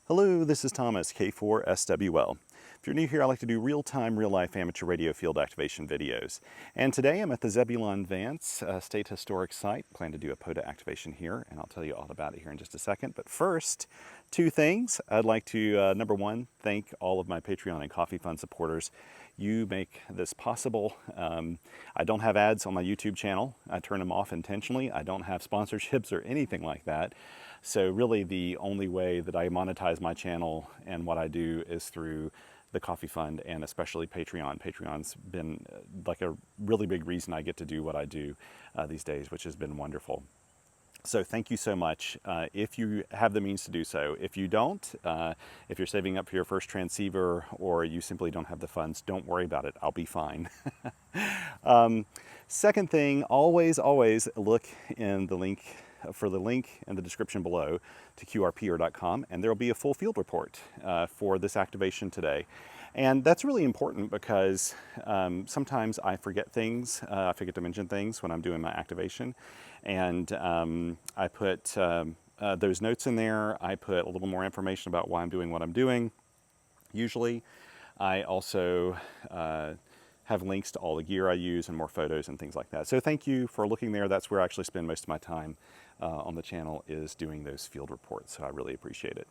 Hello, this is Thomas, K4SWL. If you're new here, I like to do real-time, real-life amateur radio field activation videos. And today I'm at the Zebulon Vance State Historic Site. Plan to do a POTA activation here, and I'll tell you all about it here in just a second. But first, two things. I'd like to, number one, thank all of my Patreon and Coffee Fund supporters. You make this possible. I don't have ads on my YouTube channel. I turn them off intentionally. I don't have sponsorships or anything like that. So really the only way that I monetize my channel and what I do is through the Coffee Fund and especially Patreon. Patreon's been like a really big reason I get to do what I do these days, which has been wonderful. So thank you so much if you have the means to do so. If you don't, if you're saving up for your first transceiver or you simply don't have the funds, don't worry about it. I'll be fine. Second thing, always look in the link in the description below to qrpr.com, and there will be a full field report for this activation today. And that's really important because sometimes I forget things, I forget to mention things when I'm doing my activation. And I put those notes in there. I put a little more information about why I'm doing what I'm doing. Usually, I also have links to all the gear I use and more photos and things like that. So thank you for looking there. That's where I actually spend most of my time on the channel, is doing those field reports. So I really appreciate it.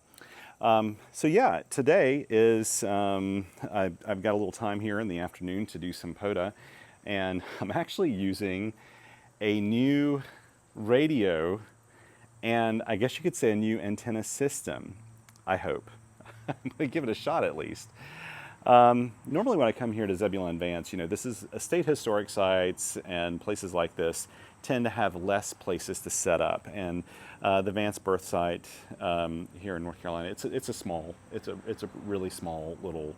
So yeah, today is, I've got a little time here in the afternoon to do some POTA, and I'm actually using a new radio and I guess you could say a new antenna system, I hope. I'm going to give it a shot at least. Normally when I come here to Zebulon Vance, you know, this is a state historic sites, and places like this tend to have less places to set up. And the Vance birth site here in North Carolina, it's a really small little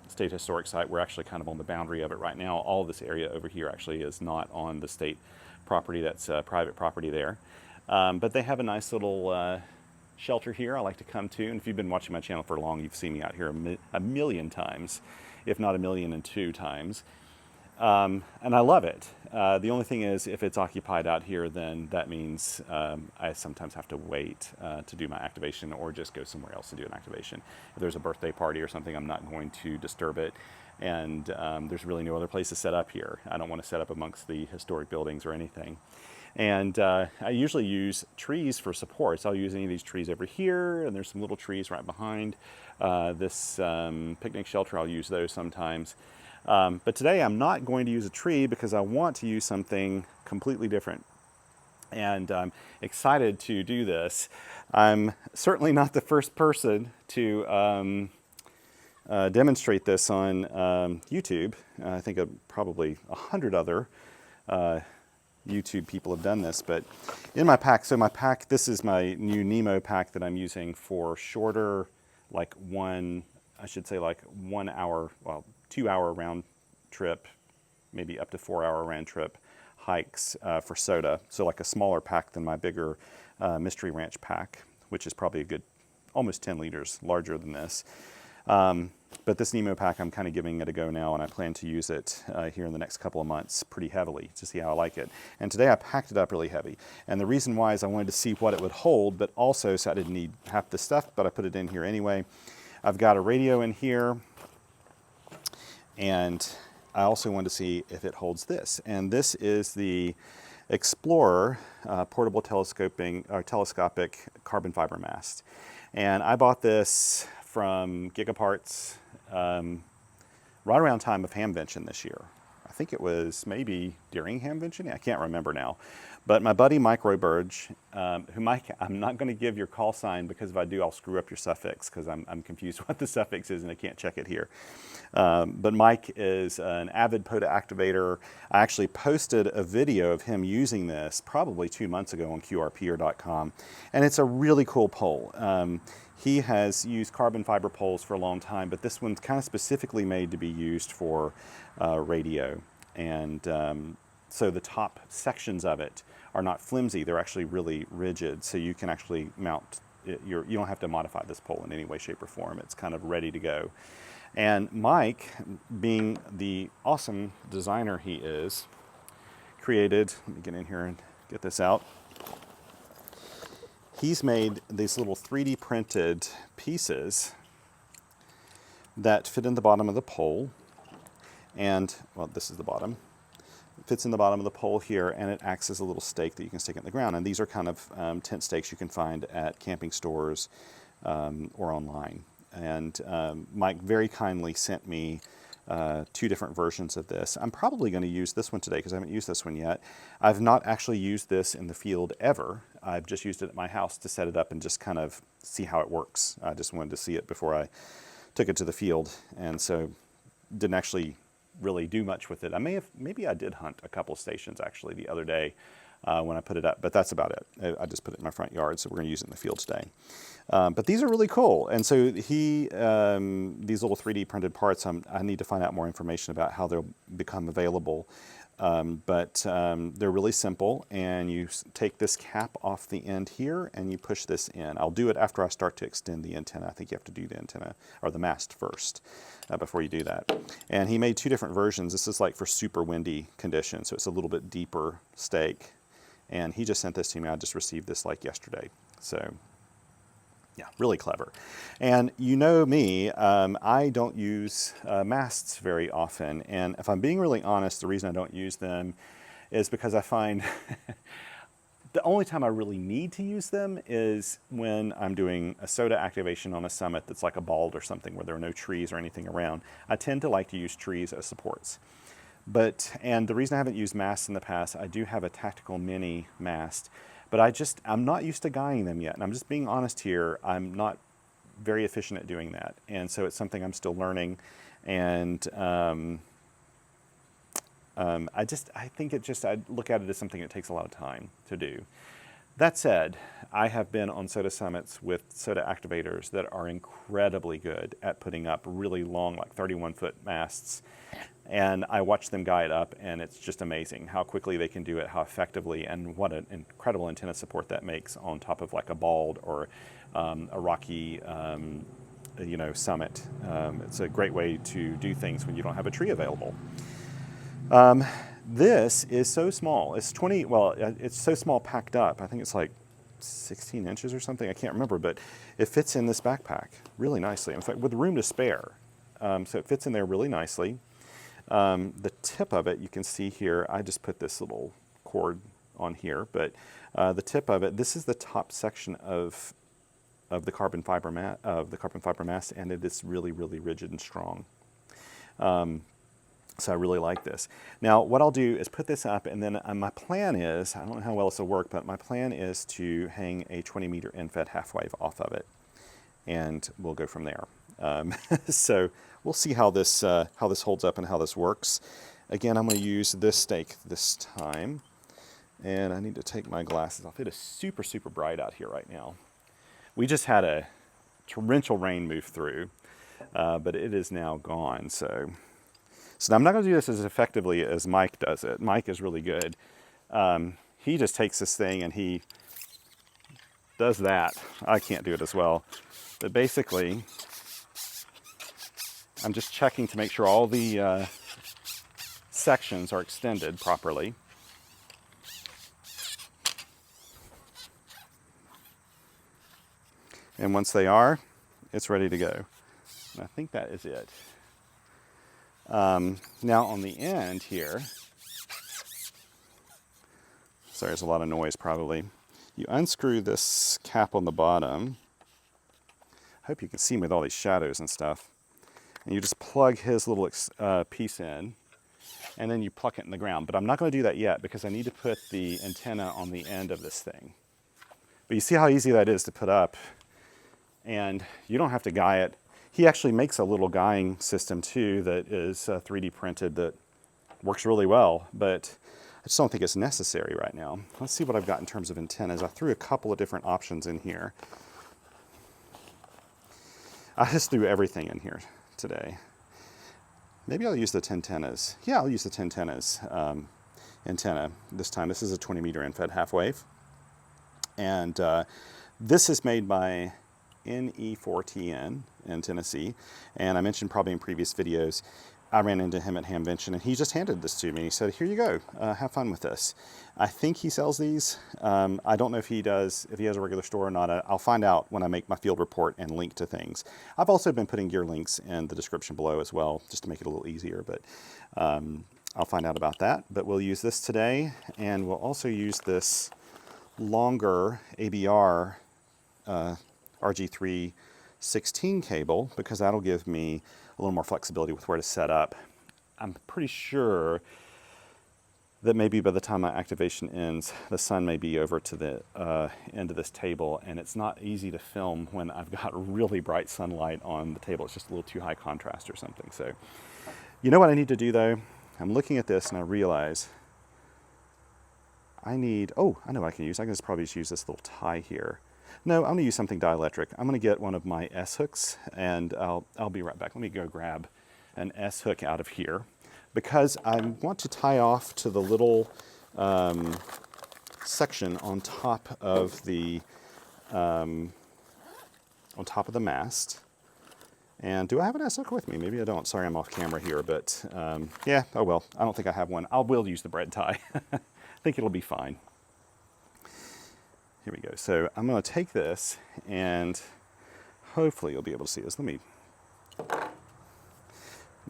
state historic site. We're actually kind of on the boundary of it right now. All of this area over here actually is not on the state property. That's private property there. But they have a nice little shelter here I like to come to, and if you've been watching my channel for long, you've seen me out here a million times, if not 1,000,002 times, and I love it. The only thing is, if it's occupied out here, then that means I sometimes have to wait to do my activation, or just go somewhere else to do an activation. If there's a birthday party or something, I'm not going to disturb it, and there's really no other place to set up here. I don't want to set up amongst the historic buildings or anything. And I usually use trees for supports. I'll use any of these trees over here, and there's some little trees right behind this picnic shelter. I'll use those sometimes. But today I'm not going to use a tree because I want to use something completely different. And I'm excited to do this. I'm certainly not the first person to demonstrate this on YouTube. I think probably 100 other YouTube people have done this, but in my pack, this is my new Nemo pack that I'm using for shorter, like 1 hour, well, 2 hour round trip, maybe up to 4 hour round trip hikes for SOTA. So like a smaller pack than my bigger Mystery Ranch pack, which is probably a good, almost 10 liters larger than this. But this Nemo pack, I'm kind of giving it a go now, and I plan to use it here in the next couple of months pretty heavily to see how I like it. And today I packed it up really heavy. And the reason why is I wanted to see what it would hold, but also so I didn't need half the stuff, but I put it in here anyway. I've got a radio in here, and I also wanted to see if it holds this. And this is the Explorer portable telescopic carbon fiber mast. And I bought this from Gigaparts right around time of Hamvention this year. I think it was maybe during Hamvention. I can't remember now. But my buddy Mike Royburge, I'm not going to give your call sign, because if I do, I'll screw up your suffix, because I'm confused what the suffix is and I can't check it here. But Mike is an avid POTA activator. I actually posted a video of him using this probably 2 months ago on qrpr.com, and it's a really cool pole. He has used carbon fiber poles for a long time, but this one's kind of specifically made to be used for radio. And so the top sections of it are not flimsy, they're actually really rigid, so you can actually mount it. You don't have to modify this pole in any way, shape, or form. It's kind of ready to go. And Mike, being the awesome designer he is, created, let me get in here and get this out. he's made these little 3D printed pieces that fit in the bottom of the pole. And, well, this is the bottom. It fits in the bottom of the pole here, and it acts as a little stake that you can stick in the ground. And these are kind of tent stakes you can find at camping stores or online. And Mike very kindly sent me 2 different versions of this. I'm probably going to use this one today because I haven't used this one yet. I've not actually used this in the field ever. I've just used it at my house to set it up and just kind of see how it works. I just wanted to see it before I took it to the field, and so didn't actually really do much with it. Maybe I did hunt a couple stations actually the other day when I put it up, but that's about it. I just put it in my front yard, so we're going to use it in the field today. But these are really cool, and so these little 3D printed parts, I need to find out more information about how they'll become available. But they're really simple, and you take this cap off the end here and you push this in. I'll do it after I start to extend the antenna. I think you have to do the antenna or the mast first before you do that. And he made 2 different versions. This is like for super windy conditions, so it's a little bit deeper stake. And he just sent this to me. I just received this like yesterday. So yeah, really clever. And you know me, I don't use masts very often. And if I'm being really honest, the reason I don't use them is because I find the only time I really need to use them is when I'm doing a SOTA activation on a summit that's like a bald or something where there are no trees or anything around. I tend to like to use trees as supports. And the reason I haven't used masts in the past, I do have a tactical mini mast, but I'm not used to guying them yet. And I'm just being honest here, I'm not very efficient at doing that. And so it's something I'm still learning. And I look at it as something that takes a lot of time to do. That said, I have been on SOTA summits with SOTA activators that are incredibly good at putting up really long, like 31-foot masts. And I watch them guy it up, and it's just amazing how quickly they can do it, how effectively, and what an incredible antenna support that makes on top of like a bald or a rocky summit. It's a great way to do things when you don't have a tree available. This is so small. It's it's so small packed up. I think it's like 16 inches or something. I can't remember, but it fits in this backpack really nicely. In fact, with room to spare. So it fits in there really nicely. The tip of it, you can see here, I just put this little cord on here, but the tip of it, this is the top section of the carbon fiber mast, and it is really, really rigid and strong. So I really like this. Now, what I'll do is put this up, and then my plan is, I don't know how well this will work, but my plan is to hang a 20-meter end-fed half-wave off of it, and we'll go from there. So we'll see how this holds up and how this works. Again, I'm going to use this stake this time, and I need to take my glasses off. It is super, super bright out here right now. We just had a torrential rain move through, but it is now gone. So I'm not going to do this as effectively as Mike does it. Mike is really good. He just takes this thing and he does that. I can't do it as well. But basically, I'm just checking to make sure all the sections are extended properly. And once they are, it's ready to go. And I think that is it. Now on the end here, sorry, there's a lot of noise probably. You unscrew this cap on the bottom. I hope you can see me with all these shadows and stuff. And you just plug his little piece in, and then you pluck it in the ground. But I'm not going to do that yet because I need to put the antenna on the end of this thing. But you see how easy that is to put up, and you don't have to guy it. He actually makes a little guying system too that is 3D printed that works really well, but I just don't think it's necessary right now. Let's see what I've got in terms of antennas. I threw a couple of different options in here. I just threw everything in here today. Maybe I'll use the Tentennas. Yeah, I'll use the Tentennas antenna this time. This is a 20-meter end-fed half-wave. And this is made by NE4TN in Tennessee. And I mentioned probably in previous videos, I ran into him at Hamvention, and he just handed this to me. He said, "Here you go. Have fun with this." I think he sells these. I don't know if he does, if he has a regular store or not. I'll find out when I make my field report and link to things. I've also been putting gear links in the description below as well, just to make it a little easier, but I'll find out about that. But we'll use this today, and we'll also use this longer ABR RG3 16 cable, because that'll give me a little more flexibility with where to set up. I'm pretty sure that maybe by the time my activation ends, the sun may be over to the end of this table, and it's not easy to film when I've got really bright sunlight on the table. It's just a little too high contrast or something. So, you know what I need to do though? I'm looking at this and I realize I need, oh, I know what I can use. I can just probably just use this little tie here. No, I'm gonna use something dielectric. I'm gonna get one of my S hooks, and I'll be right back. Let me go grab an S hook out of here, because I want to tie off to the little section on top of the mast. And do I have an S hook with me? Maybe I don't. Sorry, I'm off camera here, but yeah, oh well. I don't think I have one. I will use the bread tie. I think it'll be fine. Here we go. So I'm going to take this, and hopefully you'll be able to see this. Let me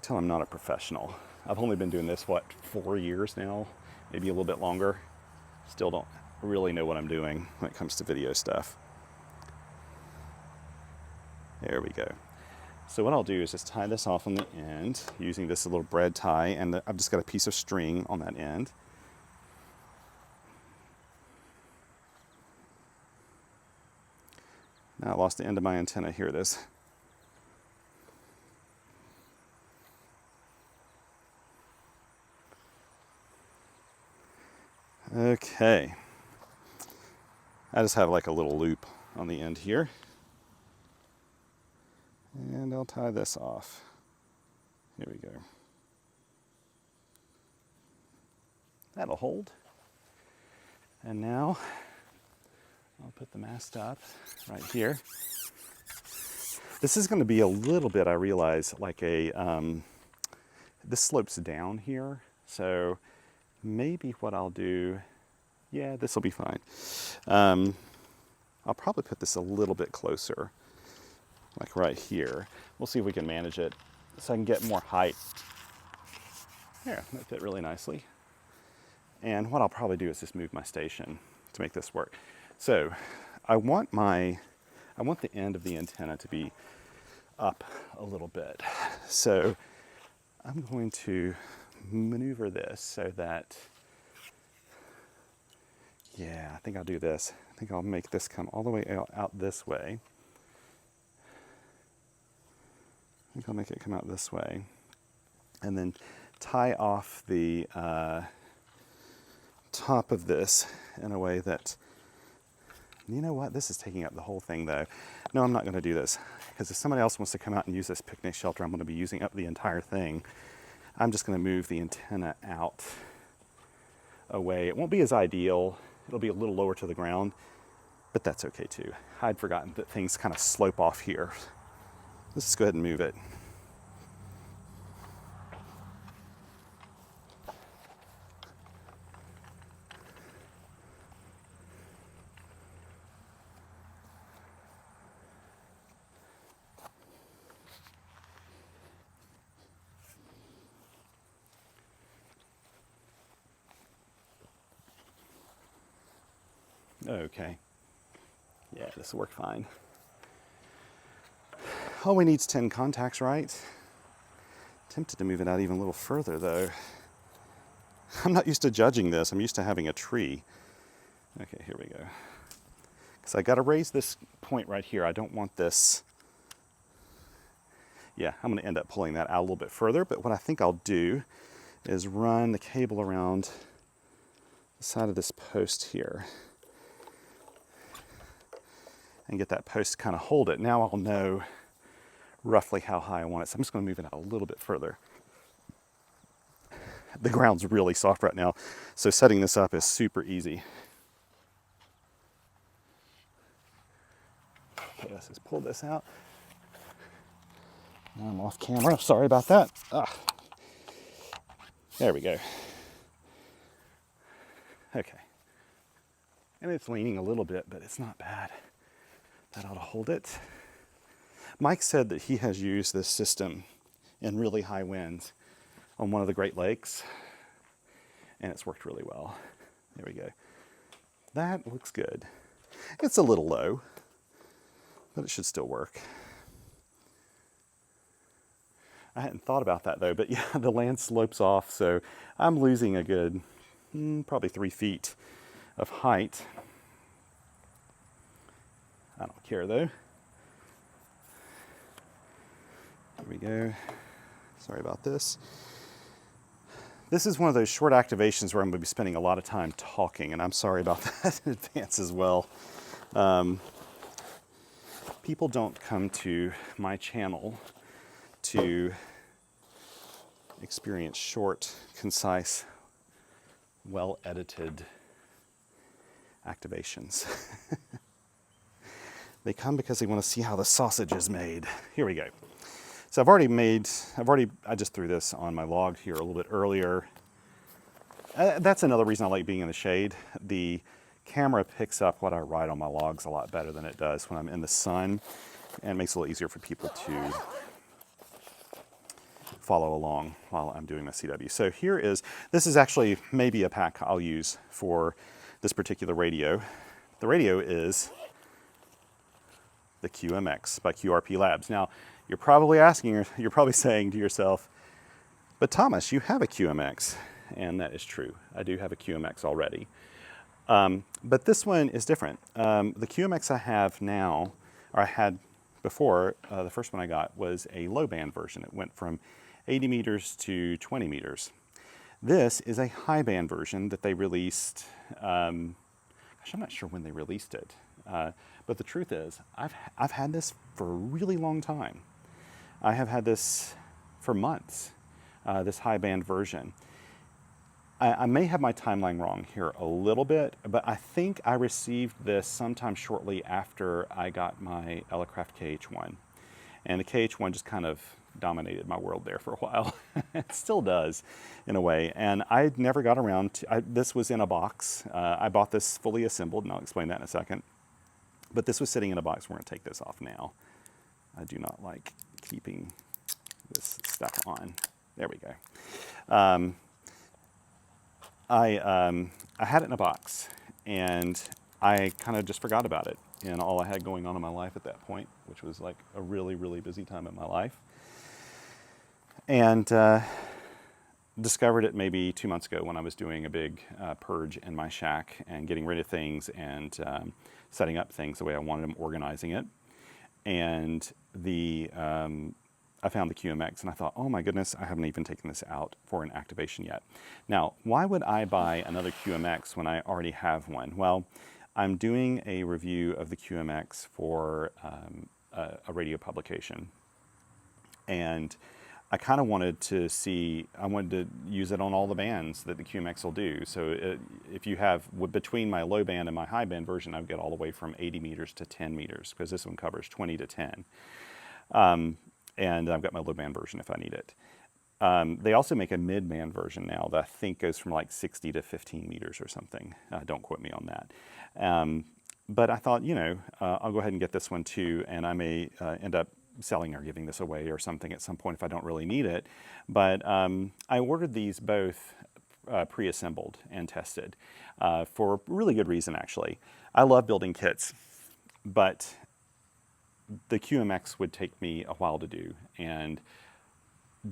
tell I'm not a professional. I've only been doing this, what, 4 years now? Maybe a little bit longer. Still don't really know what I'm doing when it comes to video stuff. There we go. So what I'll do is just tie this off on the end using this little bread tie, and I've just got a piece of string on that end. Now I lost the end of my antenna. Here it is. Okay. I just have like a little loop on the end here. And I'll tie this off. Here we go. That'll hold. And now I'll put the mast up right here. This is going to be a little bit, I realize, like a, this slopes down here. So maybe what I'll do, yeah, this will be fine. I'll probably put this a little bit closer, like right here. We'll see if we can manage it so I can get more height. There, that fit really nicely. And what I'll probably do is just move my station to make this work. So I want the end of the antenna to be up a little bit. So I'm going to maneuver this so that, yeah, I think I'll do this. I think I'll make this come all the way out this way. I think I'll make it come out this way. And then tie off the top of this in a way that, you know what, this is taking up the whole thing though. No, I'm not gonna do this, because if somebody else wants to come out and use this picnic shelter, I'm gonna be using up the entire thing. I'm just gonna move the antenna out away. It won't be as ideal. It'll be a little lower to the ground, but that's okay too. I'd forgotten that things kind of slope off here. Let's just go ahead and move it. Okay. Yeah, this will work fine. All we need is 10 contacts, right? Tempted to move it out even a little further though. I'm not used to judging this. I'm used to having a tree. Okay, here we go. So I got to raise this point right here. I don't want this. Yeah, I'm going to end up pulling that out a little bit further, but what I think I'll do is run the cable around the side of this post here and get that post to kind of hold it. Now I'll know roughly how high I want it. So I'm just going to move it out a little bit further. The ground's really soft right now, so setting this up is super easy. Okay, let's just pull this out. Now I'm off camera. Sorry about that. There we go. Okay. And it's leaning a little bit, but it's not bad. That ought to hold it. Mike said that he has used this system in really high winds on one of the Great Lakes, and it's worked really well. There we go. That looks good. It's a little low, but it should still work. I hadn't thought about that though, but yeah, the land slopes off, so I'm losing a good, probably 3 feet of height. I don't care though. There we go. Sorry about this. This is one of those short activations where I'm going to be spending a lot of time talking, and I'm sorry about that in advance as well. People don't come to my channel to experience short, concise, well-edited activations. They come because they want to see how the sausage is made. Here we go. So I just threw this on my log here a little bit earlier. That's another reason I like being in the shade. The camera picks up what I write on my logs a lot better than it does when I'm in the sun, and it makes it a little easier for people to follow along while I'm doing my CW. So this is actually maybe a pack I'll use for this particular radio. The radio is the QMX by QRP Labs. Now, you're probably saying to yourself, but Thomas, you have a QMX. And that is true. I do have a QMX already. But this one is different. The QMX I have now, or I had before, the first one I got was a low band version. It went from 80 meters to 20 meters. This is a high band version that they released, I'm not sure when they released it. But the truth is, I've had this for a really long time. I have had this for months, this high band version. I may have my timeline wrong here a little bit, but I think I received this sometime shortly after I got my Elecraft KH1. And the KH1 just kind of dominated my world there for a while. It still does, in a way. And I never got around to, this was in a box. I bought this fully assembled, and I'll explain that in a second. But this was sitting in a box. We're going to take this off now. I do not like keeping this stuff on. There we go. I had it in a box, and I kind of just forgot about it and all I had going on in my life at that point, which was like a really, really busy time in my life. And discovered it maybe 2 months ago when I was doing a big purge in my shack and getting rid of things and setting up things the way I wanted them, organizing it. And I found the QMX and I thought, oh my goodness, I haven't even taken this out for an activation yet. Now, why would I buy another QMX when I already have one? Well, I'm doing a review of the QMX for a radio publication. And I kind of wanted to use it on all the bands that the QMX will do. So if you have, between my low band and my high band version, I've got all the way from 80 meters to 10 meters, because this one covers 20 to 10. And I've got my low band version if I need it. They also make a mid-band version now that I think goes from like 60 to 15 meters or something. Don't quote me on that. But I thought, I'll go ahead and get this one too, and I may end up selling or giving this away or something at some point if I don't really need it. But I ordered these both pre-assembled and tested for a really good reason, actually. I love building kits, but the QMX would take me a while to do, and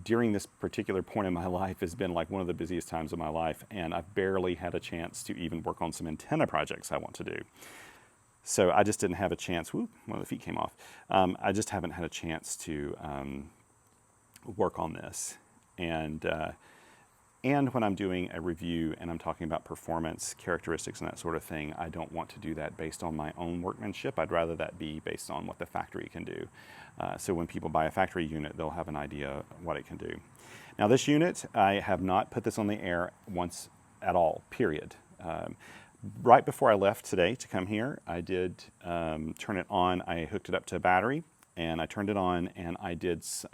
during this particular point in my life has been like one of the busiest times of my life, and I've barely had a chance to even work on some antenna projects I want to do. So I just didn't have a chance. Whoop, one of the feet came off. I just haven't had a chance to work on this. And when I'm doing a review and I'm talking about performance, characteristics, and that sort of thing, I don't want to do that based on my own workmanship. I'd rather that be based on what the factory can do. So when people buy a factory unit, they'll have an idea what it can do. Now this unit, I have not put this on the air once at all, period. Right before I left today to come here, I did turn it on. I hooked it up to a battery and I turned it on, and I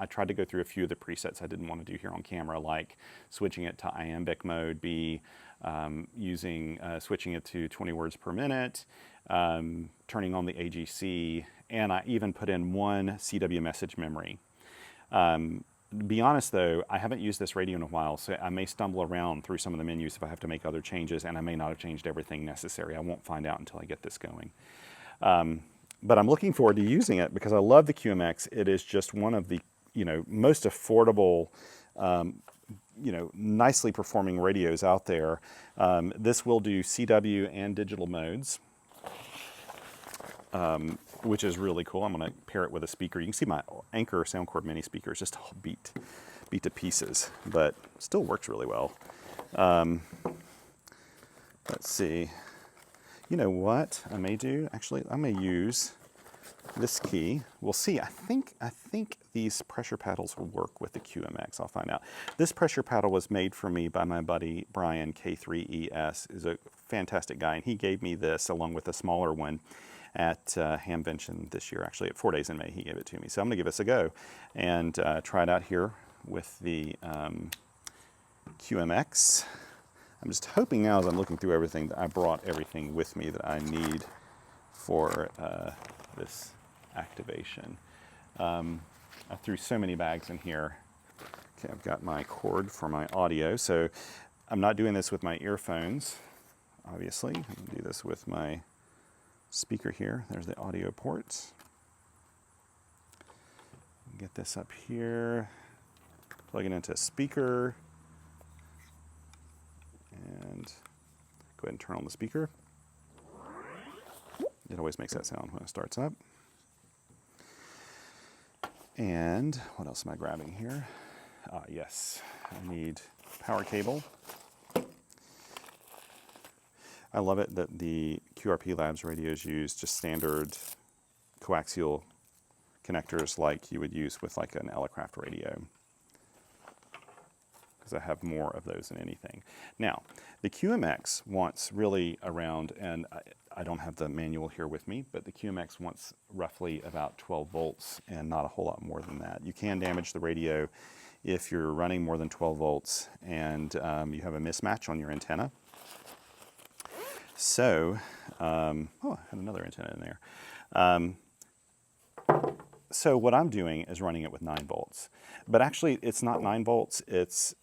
tried to go through a few of the presets I didn't want to do here on camera, like switching it to iambic mode B, switching it to 20 words per minute, turning on the AGC, and I even put in one CW message memory. To be honest though, I haven't used this radio in a while, so I may stumble around through some of the menus if I have to make other changes, and I may not have changed everything necessary. I won't find out until I get this going. But I'm looking forward to using it because I love the QMX. It is just one of the, most affordable, nicely performing radios out there. This will do CW and digital modes, which is really cool. I'm going to pair it with a speaker. You can see my Anchor Soundcord mini speaker is just all beat to pieces, but still works really well. Let's see. You know what I may do? Actually, I may use this key. We'll see. I think these pressure paddles will work with the QMX. I'll find out. This pressure paddle was made for me by my buddy Brian K3ES. Is a fantastic guy, and he gave me this along with a smaller one at Hamvention this year. Actually, at 4 Days in May, he gave it to me. So I'm going to give this a go and try it out here with the QMX. I'm just hoping now, as I'm looking through everything, that I brought everything with me that I need for this activation. I threw so many bags in here. Okay, I've got my cord for my audio, so I'm not doing this with my earphones, obviously. I'm going to do this with my speaker here. There's the audio port. Get this up here, plug it into a speaker, and go ahead and turn on the speaker. It always makes that sound when it starts up. And what else am I grabbing here? Yes, I need power cable. I love it that the QRP Labs radios use just standard coaxial connectors like you would use with like an Elecraft radio, because I have more of those than anything. Now, the QMX wants really around, and I don't have the manual here with me, but the QMX wants roughly about 12 volts and not a whole lot more than that. You can damage the radio if you're running more than 12 volts and you have a mismatch on your antenna. So, I had another antenna in there. So what I'm doing is running it with 9 volts. But actually, it's not 9 volts.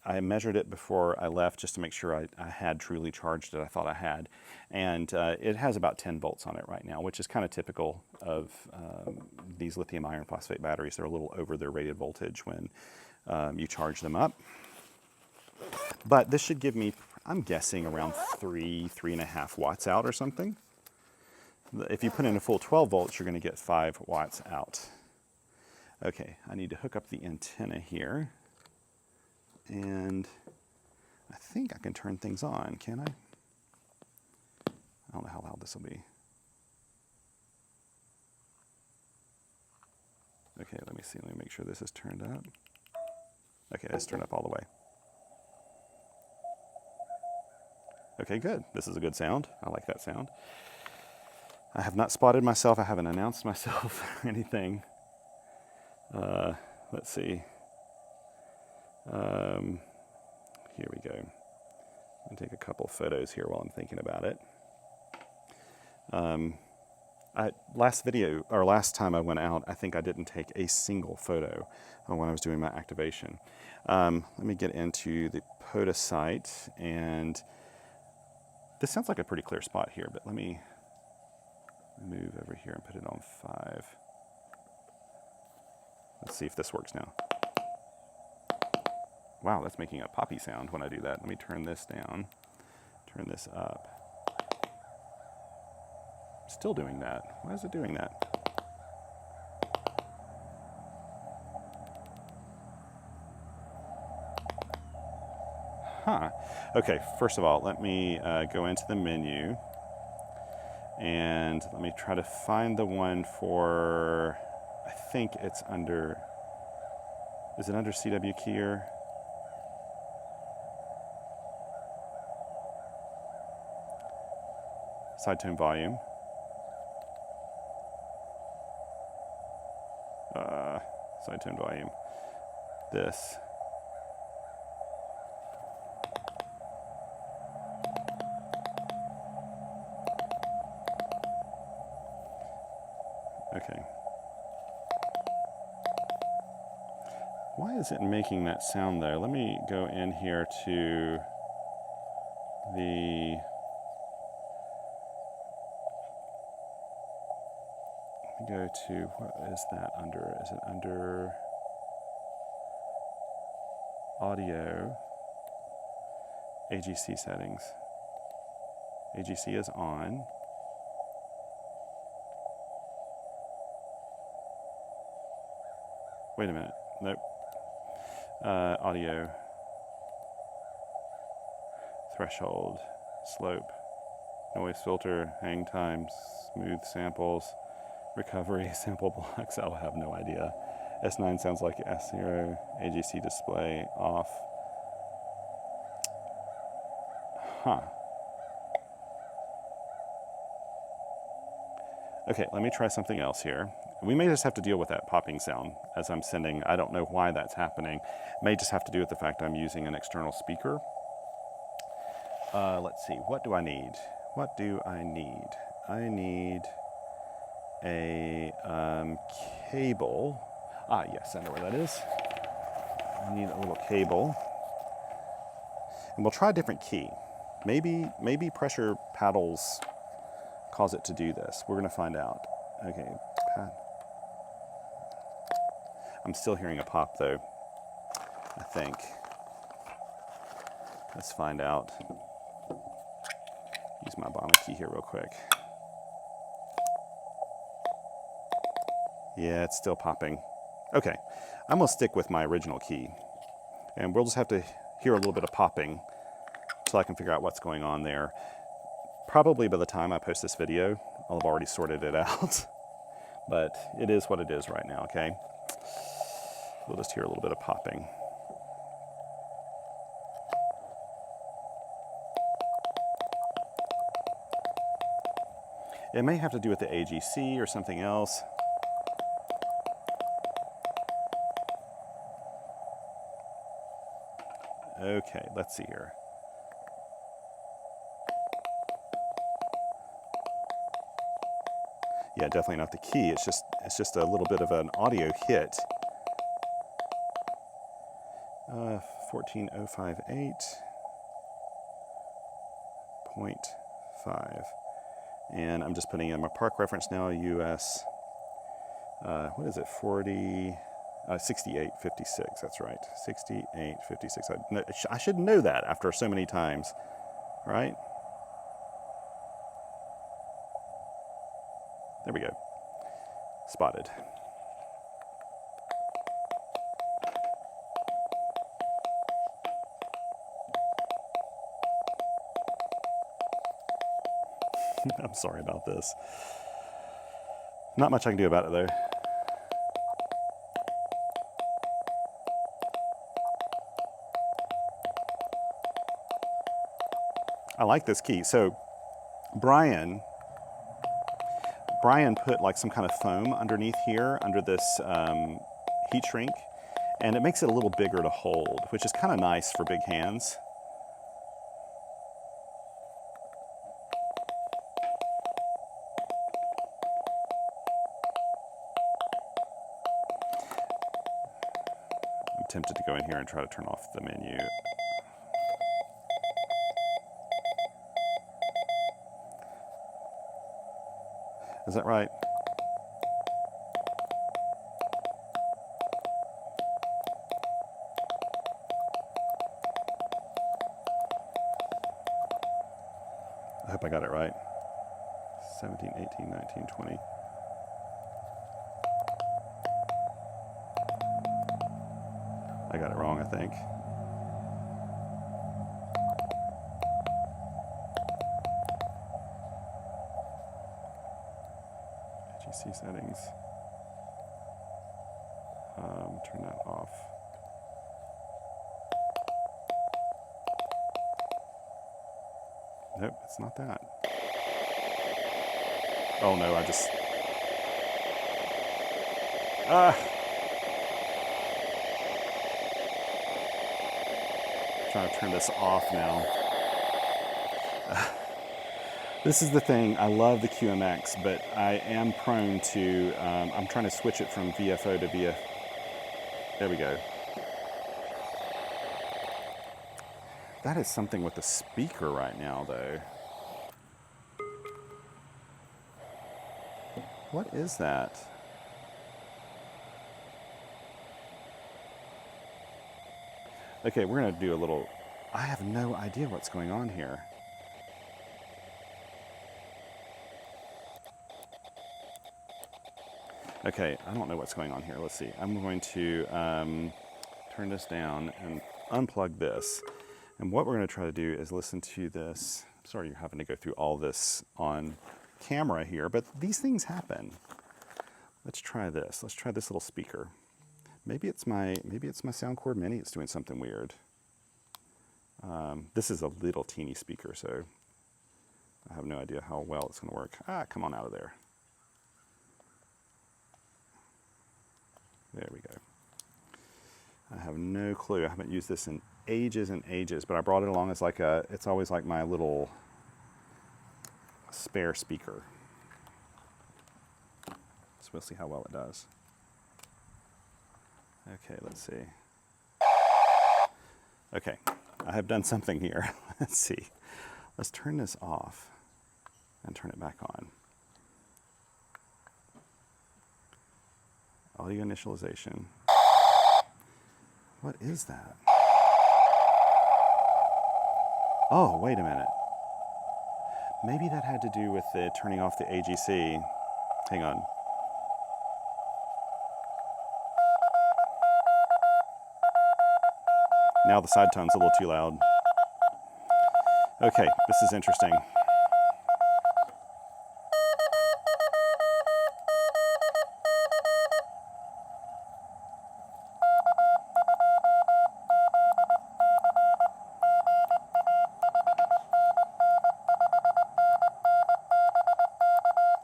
I measured it before I left just to make sure I had truly charged it. I thought I had. And it has about 10 volts on it right now, which is kind of typical of these lithium iron phosphate batteries. They're a little over their rated voltage when you charge them up. But this should give me, I'm guessing, around 3.5 watts out or something. If you put in a full 12 volts, you're going to get 5 watts out. Okay, I need to hook up the antenna here. And I think I can turn things on, can I? I don't know how loud this will be. Okay, let me see. Let me make sure this is turned up. Okay, it's turned up all the way. Okay, good. This is a good sound. I like that sound. I have not spotted myself. I haven't announced myself or anything. Let's see. Here we go. I'll take a couple photos here while I'm thinking about it. Last time I went out, I think I didn't take a single photo when I was doing my activation. Let me get into the POTA site, and this sounds like a pretty clear spot here, but let me move over here and put it on 5. Let's see if this works now. Wow, that's making a poppy sound when I do that. Let me turn this down, turn this up. Still doing that. Why is it doing that? Huh. Okay, first of all, let me go into the menu and let me try to find the one for, I think it's under, is it under CW keyer? Side tone volume. side tone volume, this. Okay. Why is it making that sound though? Let me go in here to the, let me go to, what is that under? Is it under audio, AGC settings? AGC is on. Wait a minute, nope. Audio, threshold, slope, noise filter, hang time, smooth samples, recovery, sample blocks, I'll have no idea. S9 sounds like S0, AGC display off. Huh. Okay, let me try something else here. We may just have to deal with that popping sound as I'm sending. I don't know why that's happening. It may just have to do with the fact I'm using an external speaker. Let's see, what do I need? What do I need? I need a cable. Ah, yes, I know where that is. I need a little cable. And we'll try a different key. Maybe pressure paddles cause it to do this. We're gonna find out. Okay, I'm still hearing a pop though, I think. Let's find out. Use my Obama key here real quick. Yeah, it's still popping. Okay, I'm gonna stick with my original key. And we'll just have to hear a little bit of popping so I can figure out what's going on there. Probably by the time I post this video, I'll have already sorted it out. But it is what it is right now, okay? We'll just hear a little bit of popping. It may have to do with the AGC or something else. Okay, let's see here. Yeah, definitely not the key. It's just a little bit of an audio hit. 14058.5. And I'm just putting in my park reference now, US, what is it, 6856, that's right, 6856. I should know that after so many times, right? There we go, spotted. I'm sorry about this. Not much I can do about it though. I like this key. So Brian put like some kind of foam underneath here, under this heat shrink, and it makes it a little bigger to hold, which is kind of nice for big hands. I'm tempted to go in here and try to turn off the menu. Is that right? I hope I got it right. 17, 18, 19, 20. I got it wrong, I think. AGC settings. Turn that off. Nope, it's not that. Oh no, Trying to turn this off now. This is the thing. I love the QMX, but I am prone to. I'm trying to switch it from VFO to VF. There we go. That is something with the speaker right now, though. What is that? Okay, we're gonna do a little. I have no idea what's going on here. Okay, I don't know what's going on here. Let's see. I'm going to turn this down and unplug this. And what we're going to try to do is listen to this. Sorry you're having to go through all this on camera here, but these things happen. Let's try this. Let's try this little speaker. Maybe it's my Soundcore Mini. It's doing something weird. This is a little teeny speaker, so I have no idea how well it's going to work. Come on out of there. There we go. I have no clue. I haven't used this in ages and ages, but I brought it along as like it's always like my little spare speaker. So we'll see how well it does. Okay, let's see. Okay, I have done something here. Let's see. Let's turn this off and turn it back on. Audio initialization. What is that? Oh, wait a minute. Maybe that had to do with the turning off the AGC. Hang on. Now the side tone's a little too loud. Okay, this is interesting.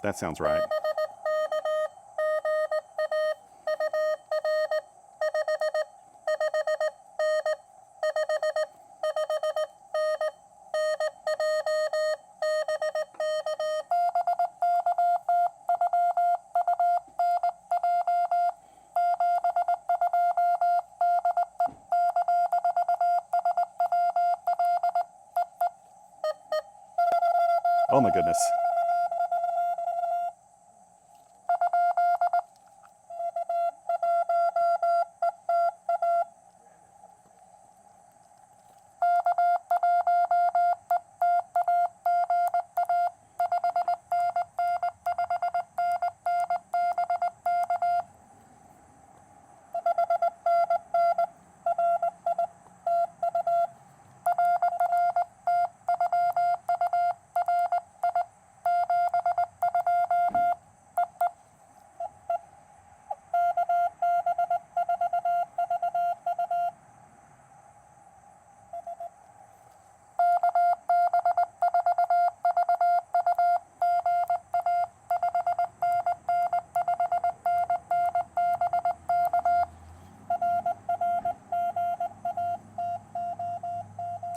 That sounds right. Oh my goodness.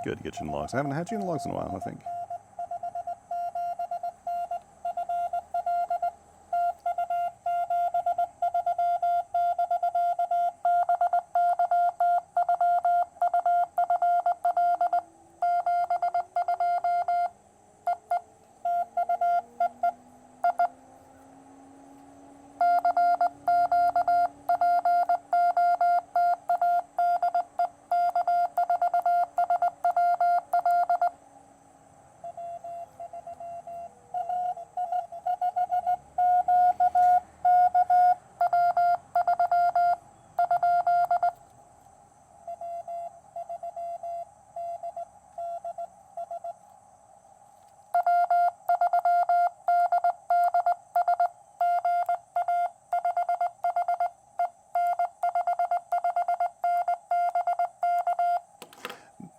Good to get you in the logs. I haven't had you in the logs in a while, I think.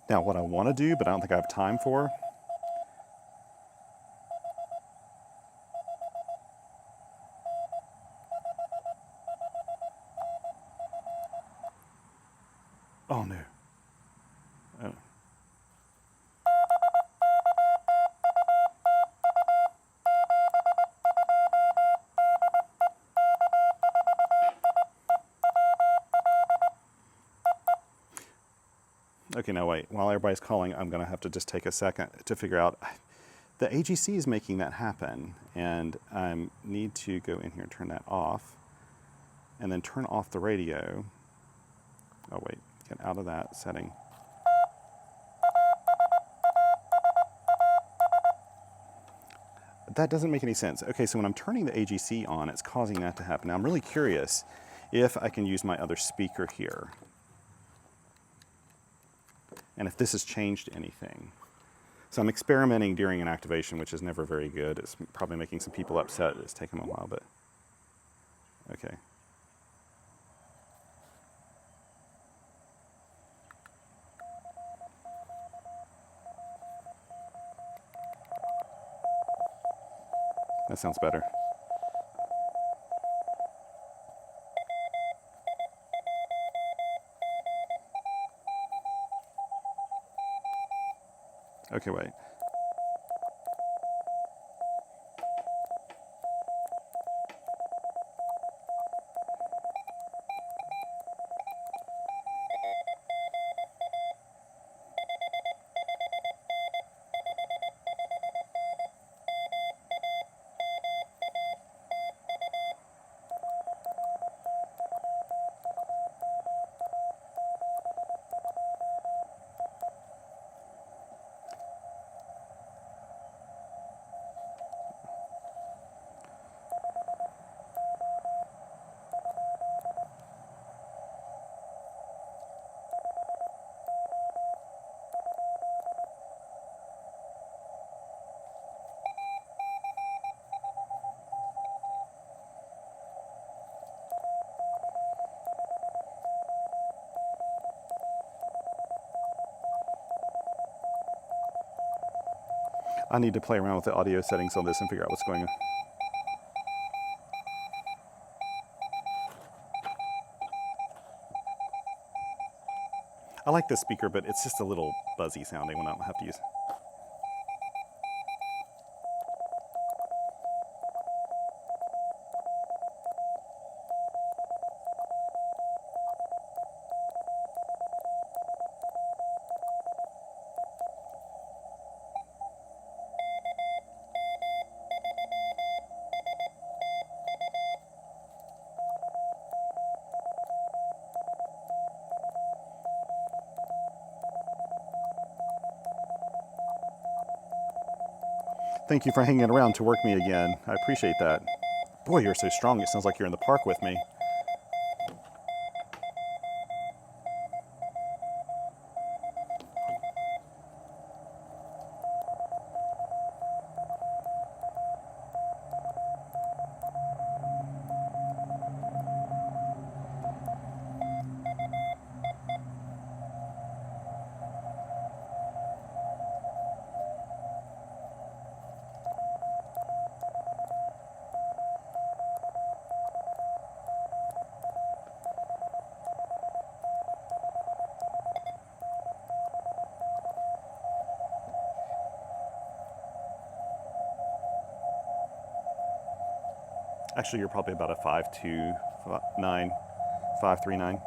Now, what I want to do, but I don't think I have time for, Oh no. Oh. Okay, now wait. While everybody's calling, I'm going to have to just take a second to figure out. The AGC is making that happen, and I need to go in here and turn that off, and then turn off the radio. Oh wait, get out of that setting. That doesn't make any sense. Okay, so when I'm turning the AGC on, it's causing that to happen. Now I'm really curious if I can use my other speaker here, and if this has changed anything. So I'm experimenting during an activation, which is never very good. It's probably making some people upset. It's taken them a while, but okay. That sounds better. Okay, wait. I need to play around with the audio settings on this and figure out what's going on. I like this speaker, but it's just a little buzzy sounding when I don't have to use it. Thank you for hanging around to work me again. I appreciate that. Boy, you're so strong. It sounds like you're in the park with me. Actually, you're probably about a 5.29, 5.39.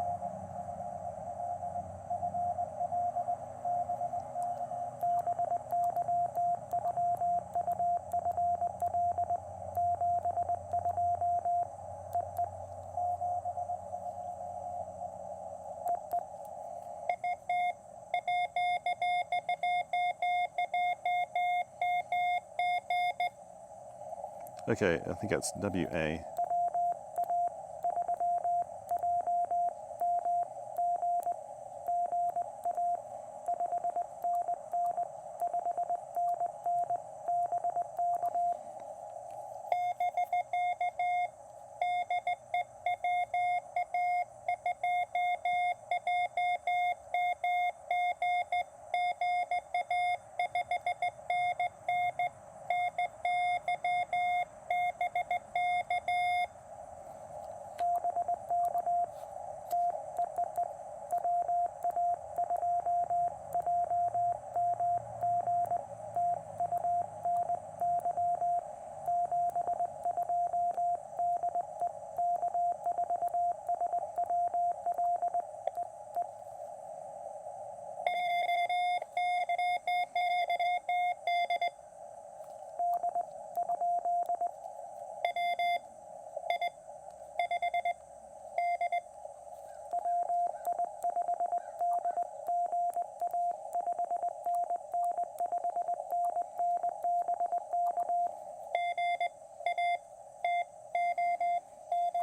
Okay, I think that's WA.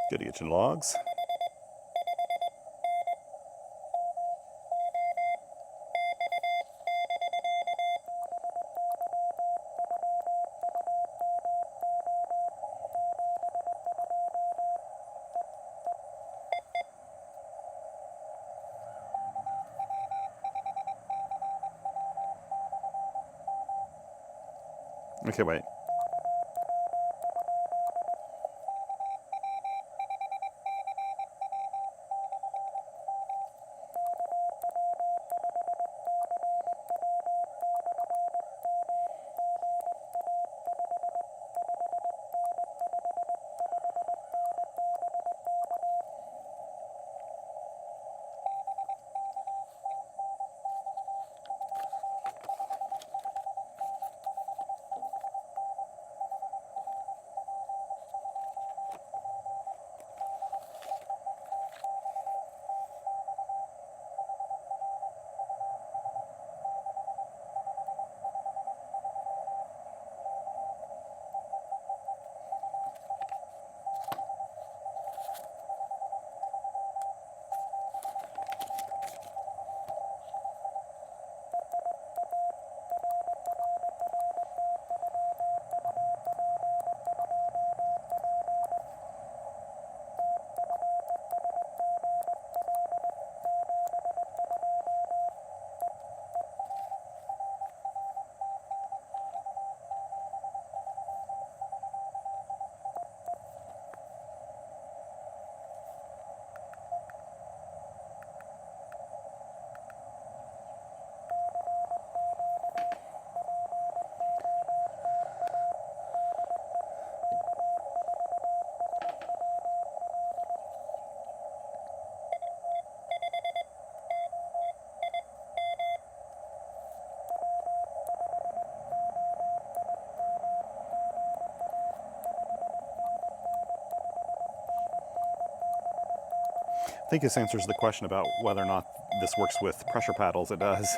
Good to get your logs. Okay, wait. I think this answers the question about whether or not this works with pressure paddles. It does.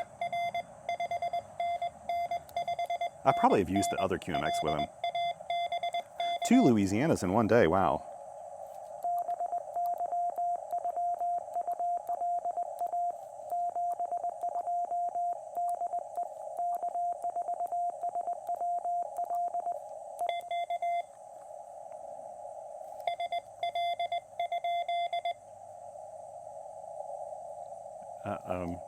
I probably have used the other QMX with them. 2 Louisianas in one day, wow. Uh-oh.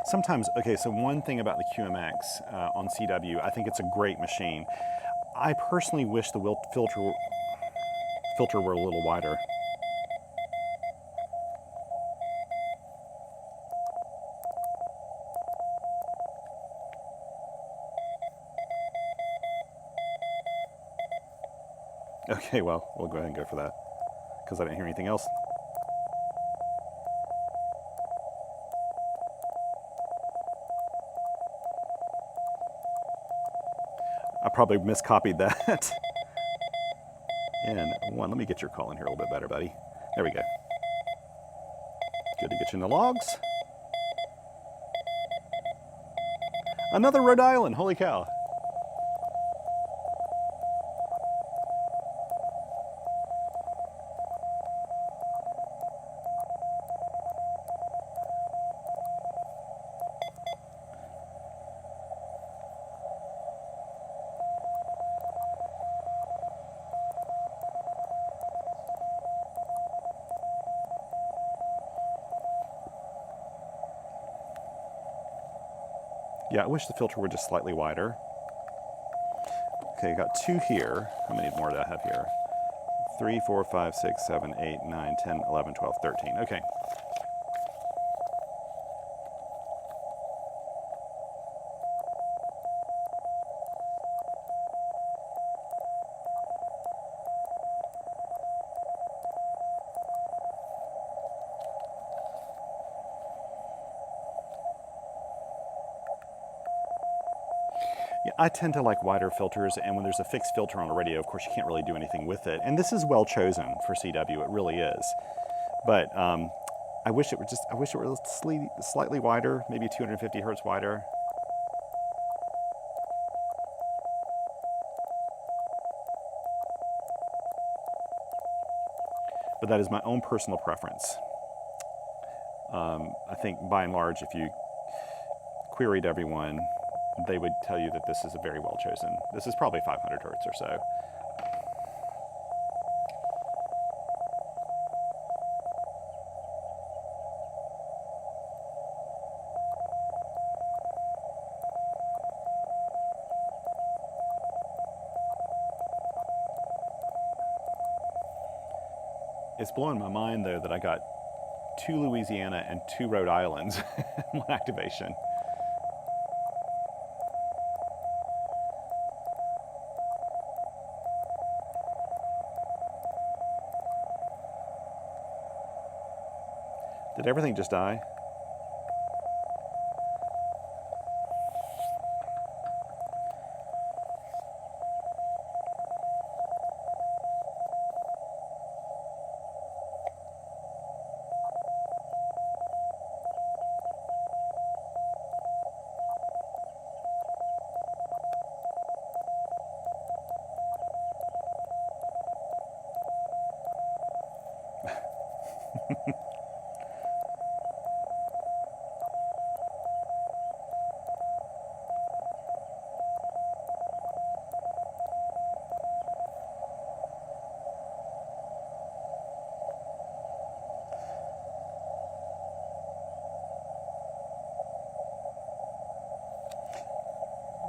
Sometimes, okay, so one thing about the QMX on CW, I think it's a great machine. I personally wish the filter were a little wider. Okay, well, we'll go ahead and go for that because I didn't hear anything else. I probably miscopied that. And let me get your call in here a little bit better, buddy. There we go. Good to get you in the logs. Another Rhode Island, holy cow. Yeah, I wish the filter were just slightly wider. Okay, I got 2 here. How many more do I have here? 3, 4, 5, 6, 7, 8, 9, 10, 11, 12, 13. Okay. Yeah, I tend to like wider filters, and when there's a fixed filter on a radio, of course, you can't really do anything with it. And this is well chosen for CW, it really is. But I wish it were slightly wider, maybe 250 hertz wider. But that is my own personal preference. I think by and large, if you queried everyone, they would tell you that this is a very well chosen. This is probably 500 hertz or so. It's blowing my mind though that I got 2 Louisiana and 2 Rhode Islands in one activation. Did everything just die?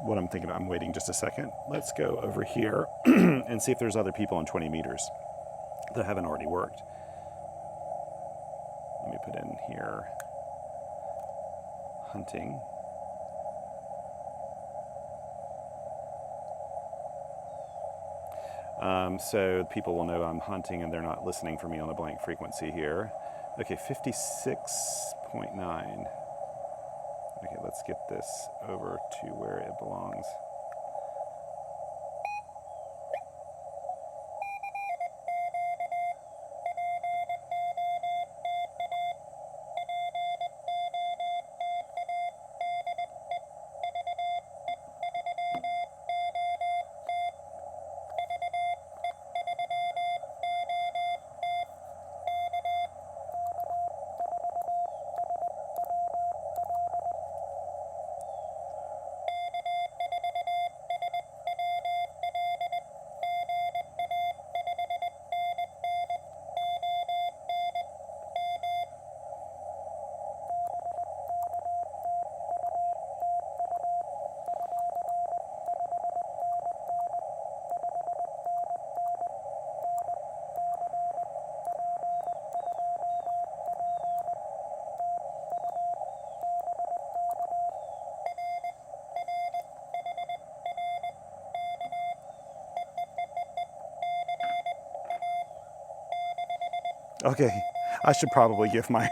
What I'm thinking, I'm waiting just a second. Let's go over here and see if there's other people on 20 meters that haven't already worked. Let me put in here, hunting. So people will know I'm hunting and they're not listening for me on a blank frequency here. Okay, 56.9. Okay, let's get this over to where it belongs. Okay, I should probably give my...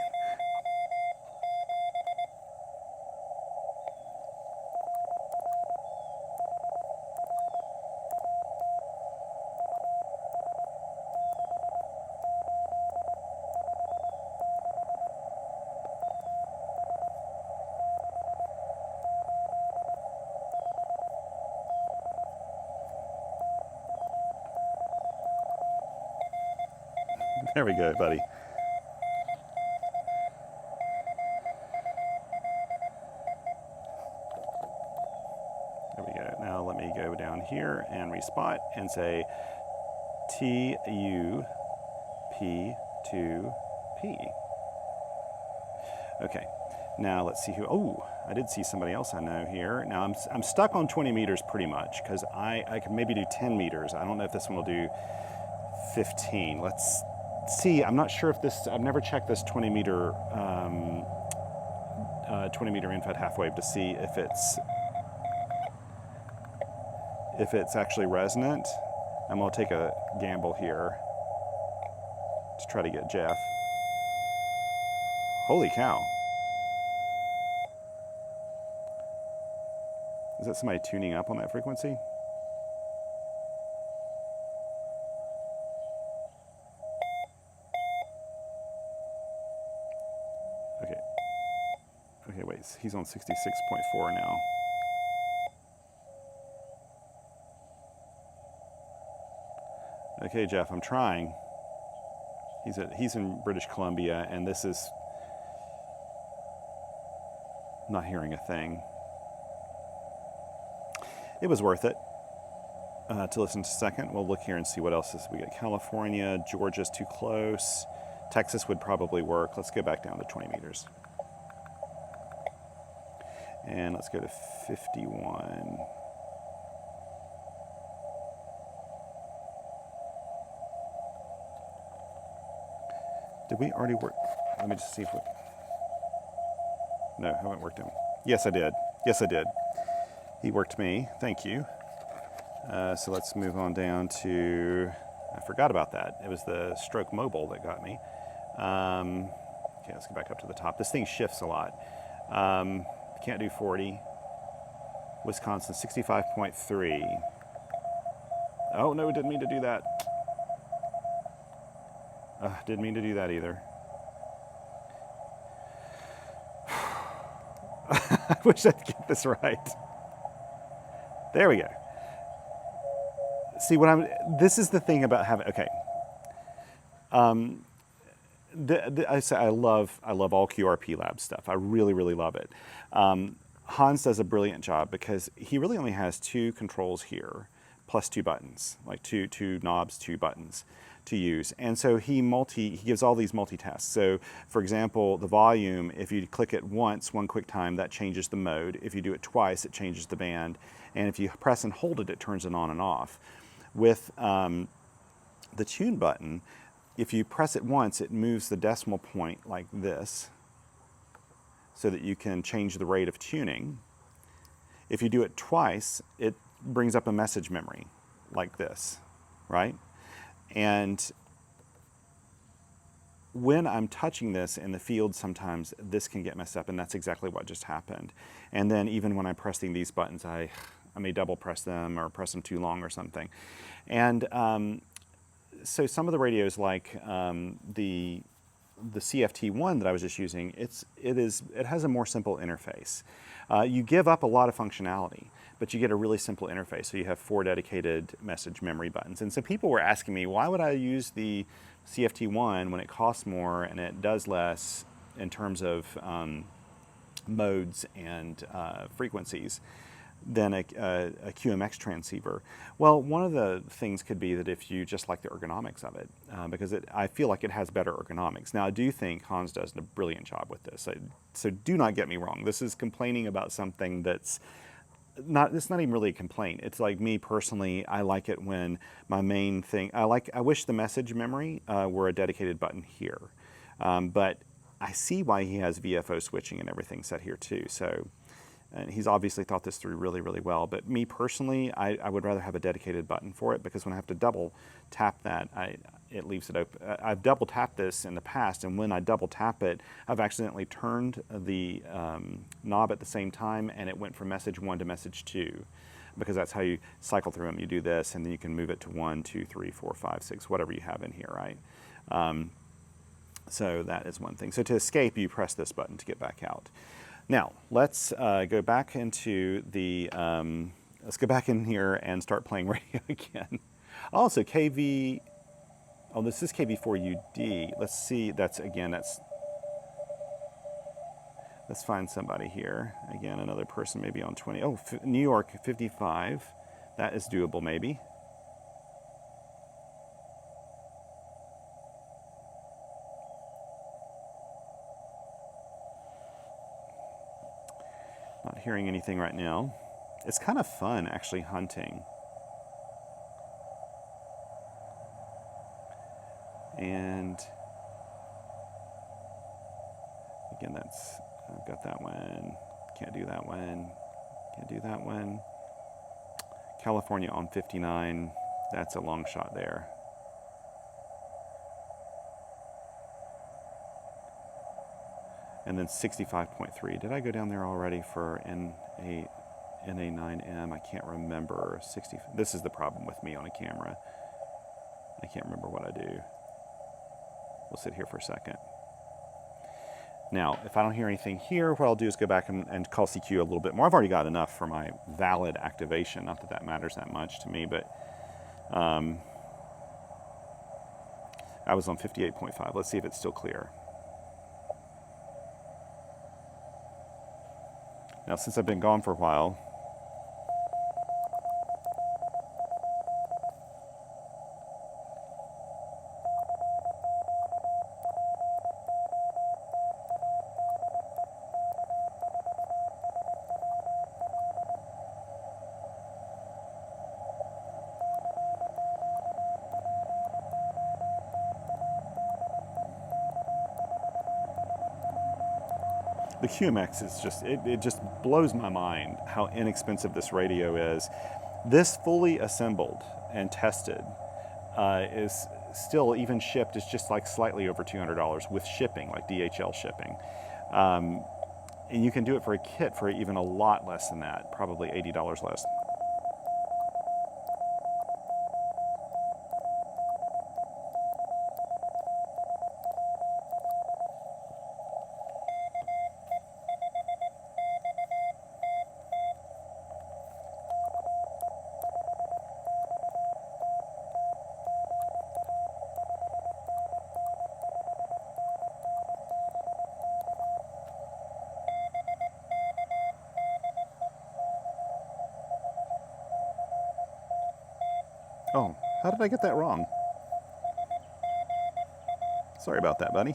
There we go, buddy. There we go. Now let me go down here and respot and say TUP2P. Okay, now let's see who, oh, I did see somebody else I know here. Now I'm stuck on 20 meters pretty much because I can maybe do 10 meters. I don't know if this one will do 15. Let's see, I'm not sure if this, I've never checked this 20 meter in-fed half wave to see if it's actually resonant. I'm gonna take a gamble here to try to get Jeff. Holy cow. Is that somebody tuning up on that frequency? Okay. Okay, wait. He's on 66.4 now. Okay, Jeff, I'm trying. He's in British Columbia, and this is not hearing a thing. It was worth it to listen to second. We'll look here and see what else is. We got California, Georgia's too close. Texas would probably work. Let's go back down to 20 meters. And let's go to 51. Did we already work? Let me just see if we... No, I haven't worked him. Yes, I did. Yes, I did. He worked me. Thank you. So let's move on down to... I forgot about that. It was the stroke mobile that got me. Okay, let's go back up to the top. This thing shifts a lot. Can't do 40. Wisconsin, 65.3. Oh, no, didn't mean to do that. Didn't mean to do that either. I wish I'd get this right. There we go. See what this is the thing about having, okay. I say I love all QRP lab stuff. I really, really love it. Hans does a brilliant job because he really only has 2 controls here, plus 2 buttons, like two knobs, 2 buttons to use. And so he gives all these multitasks. So for example, the volume, if you click it once, one quick time, that changes the mode. If you do it twice, it changes the band. And if you press and hold it, it turns it on and off. With the tune button, if you press it once, it moves the decimal point like this so that you can change the rate of tuning. If you do it twice, it brings up a message memory like this, right? And when I'm touching this in the field, sometimes this can get messed up, and that's exactly what just happened. And then even when I'm pressing these buttons, I may double press them or press them too long or something. And so some of the radios, like the CFT1 that I was just using, it has a more simple interface. You give up a lot of functionality, but you get a really simple interface. So you have 4 dedicated message memory buttons. And so people were asking me, why would I use the CFT1 when it costs more and it does less in terms of modes and frequencies than a QMX transceiver? Well, one of the things could be that if you just like the ergonomics of it, because I feel like it has better ergonomics. Now, I do think Hans does a brilliant job with this. So do not get me wrong. This is complaining about something it's not even really a complaint. It's like me personally, I like it when my main thing, I wish the message memory were a dedicated button here. But I see why he has VFO switching and everything set here too. So, and he's obviously thought this through really, really well. But me personally, I would rather have a dedicated button for it, because when I have to double tap that, it leaves it open. I've double tapped this in the past, and when I double tap it, I've accidentally turned the knob at the same time, and it went from message 1 to message 2, because that's how you cycle through them. You do this, and then you can move it to 1, 2, 3, 4, 5, 6, whatever you have in here, right? So that is one thing. So to escape, you press this button to get back out. Now, let's go back into the, let's go back in here and start playing radio again. Also, KV, oh, this is KV4UD. Let's see, let's find somebody here. Again, another person maybe on 20. Oh, New York, 55. That is doable, maybe. Not hearing anything right now. It's kind of fun, actually, hunting. And again, I've got that one. Can't do that one. Can't do that one. California on 59. That's a long shot there. And then 65.3. Did I go down there already for NA9M, I can't remember. 60, this is the problem with me on a camera. I can't remember what I do. We'll sit here for a second. Now, if I don't hear anything here, what I'll do is go back and call CQ a little bit more. I've already got enough for my valid activation. Not that that matters that much to me, but I was on 58.5. Let's see if it's still clear. Now, since I've been gone for a while, the QMX is just, it just blows my mind how inexpensive this radio is. This fully assembled and tested is still, even shipped, is just like slightly over $200 with shipping, like DHL shipping. And you can do it for a kit for even a lot less than that, probably $80 less. Oh, how did I get that wrong? Sorry about that, buddy.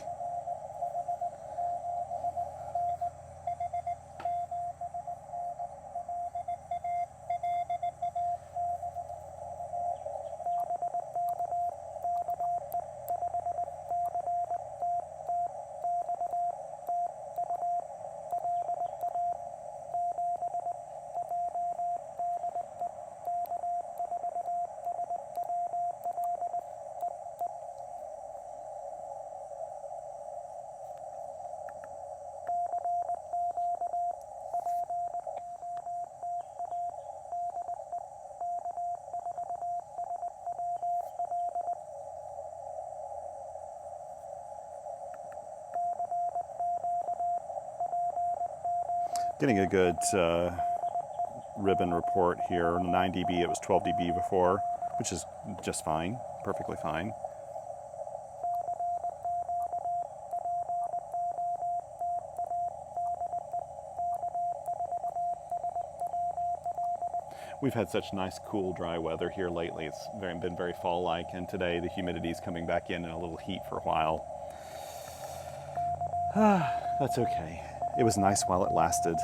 Getting a good ribbon report here. 9 dB, it was 12 dB before, which is just fine, perfectly fine. We've had such nice, cool, dry weather here lately. It's been very fall-like, and today the humidity's coming back in and a little heat for a while. That's okay. It was nice while it lasted.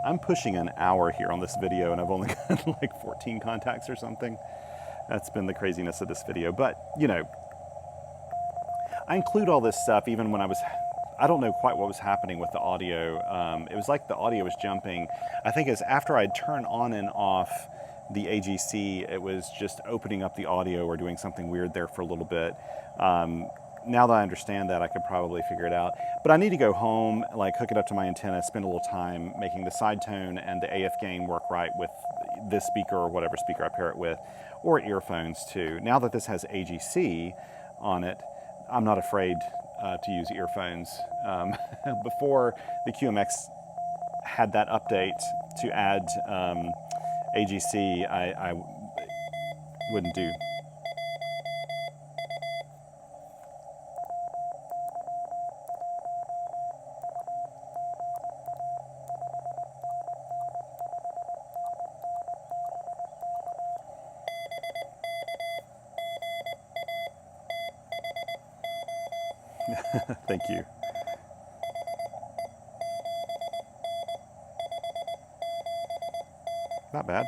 I'm pushing an hour here on this video, and I've only got like 14 contacts or something. That's been the craziness of this video. But, you know, I include all this stuff even when I don't know quite what was happening with the audio. It was like the audio was jumping. I think it's after I'd turned on and off the AGC, it was just opening up the audio or doing something weird there for a little bit. Now that I understand that, I could probably figure it out. But I need to go home, like hook it up to my antenna, spend a little time making the side tone and the AF gain work right with this speaker or whatever speaker I pair it with, or earphones too. Now that this has AGC on it, I'm not afraid to use earphones. Before the QMX had that update to add AGC, I wouldn't do. Thank you. Not bad.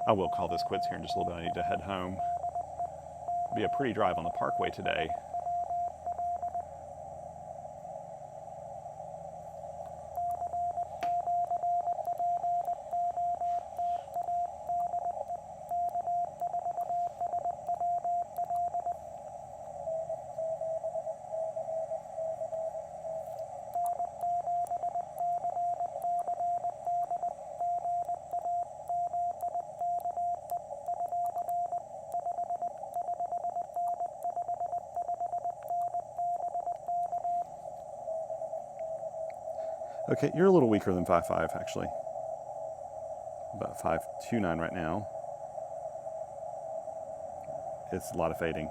I will call this quits here in just a little bit. I need to head home. Be a pretty drive on the Parkway today. Okay, you're a little weaker than 5.5 actually. About 5.29 right now. It's a lot of fading.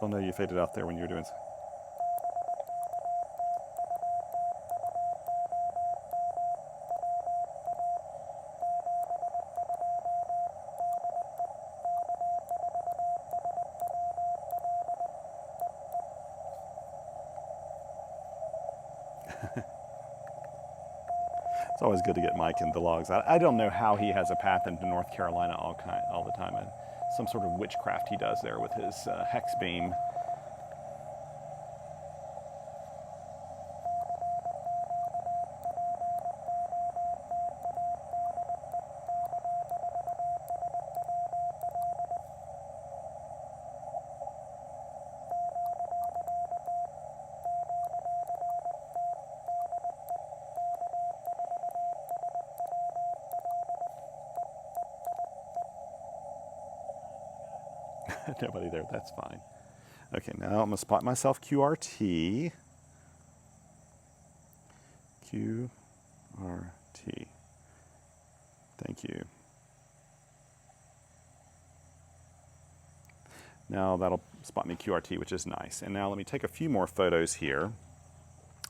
Oh no, you faded out there when you were doing so. It's always good to get Mike in the logs. I don't know how he has a path into North Carolina all the time. Some sort of witchcraft he does there with his hex beam. Nobody there, that's fine. Okay, now I'm gonna spot myself QRT. QRT. Thank you. Now that'll spot me QRT, which is nice. And now let me take a few more photos here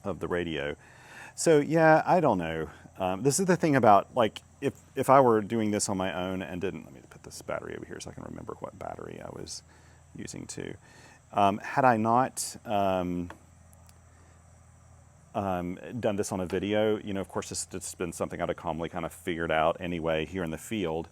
of the radio. So yeah, I don't know. This is the thing about, like, if I were doing this on my own and didn't, let me put this battery over here so I can remember what battery I was using too. Had I not done this on a video, you know, of course this has been something I'd have calmly kind of figured out anyway here in the field.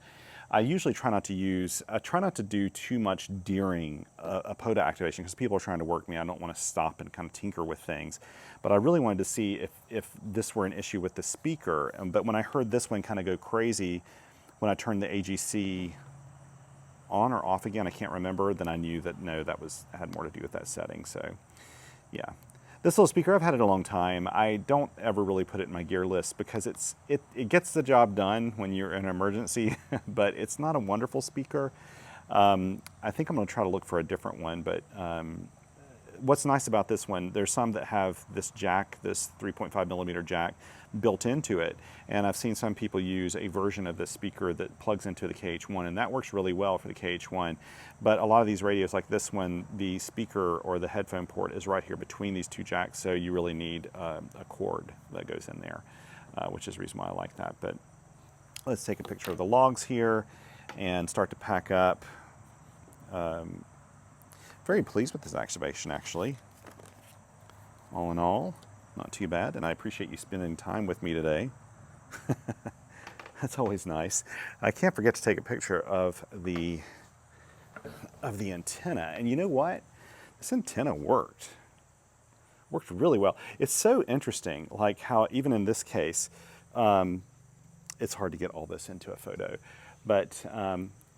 I usually try not to do too much during a POTA activation because people are trying to work me. I don't want to stop and kind of tinker with things. But I really wanted to see if this were an issue with the speaker. But when I heard this one kind of go crazy, when I turned the AGC on or off again, I can't remember, then I knew that no, had more to do with that setting. So yeah. This little speaker, I've had it a long time. I don't ever really put it in my gear list because it gets the job done when you're in an emergency, but it's not a wonderful speaker. I think I'm gonna try to look for a different one, but what's nice about this one, there's some that have this jack, this 3.5 millimeter jack built into it. And I've seen some people use a version of this speaker that plugs into the KH1, and that works really well for the KH1. But a lot of these radios like this one, the speaker or the headphone port is right here between these two jacks, so you really need a cord that goes in there, which is the reason why I like that. But let's take a picture of the logs here and start to pack up. Very pleased with this activation, actually. All in all, not too bad, and I appreciate you spending time with me today. That's always nice. I can't forget to take a picture of the antenna, and you know what? This antenna worked really well. It's so interesting, like how even in this case, it's hard to get all this into a photo, but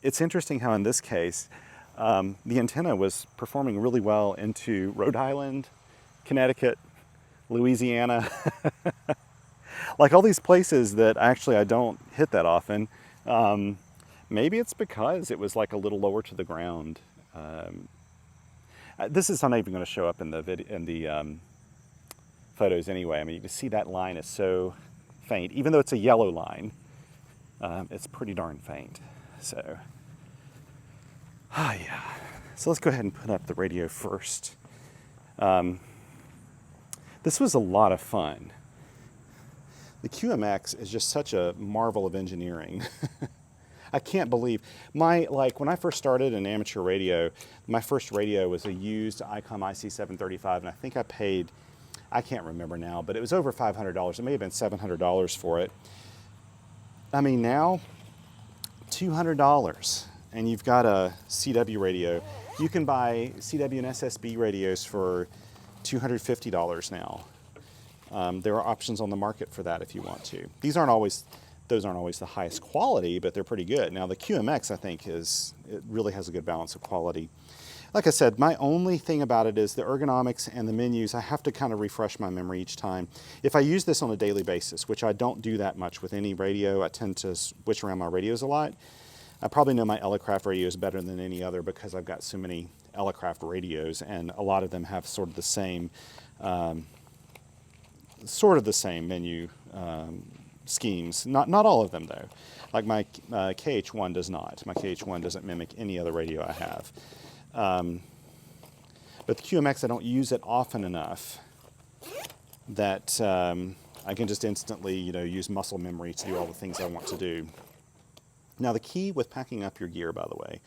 it's interesting how in this case, the antenna was performing really well into Rhode Island, Connecticut, Louisiana, like all these places that actually I don't hit that often. Maybe it's because it was like a little lower to the ground. This is not even going to show up in the photos anyway. I mean, you can see that line is so faint, even though it's a yellow line. It's pretty darn faint. So, yeah. So let's go ahead and put up the radio first. This was a lot of fun. The QMX is just such a marvel of engineering. I can't believe when I first started in amateur radio, my first radio was a used ICOM IC735, and I think I paid I can't remember now, but it was over $500. It may have been $700 for it. I mean, now $200 and you've got a CW radio. You can buy CW and SSB radios for $250 now. There are options on the market for that if you want to. Those aren't always the highest quality, but they're pretty good. Now the QMX, I think, it really has a good balance of quality. Like I said, my only thing about it is the ergonomics and the menus. I have to kind of refresh my memory each time. If I use this on a daily basis, which I don't do that much with any radio, I tend to switch around my radios a lot. I probably know my Elecraft radios better than any other because I've got so many Elecraft radios, and a lot of them have sort of the same menu schemes. Not all of them though. Like my KH1 does not. My KH1 doesn't mimic any other radio I have. But the QMX, I don't use it often enough that I can just instantly, use muscle memory to do all the things I want to do. Now the key with packing up your gear, by the way,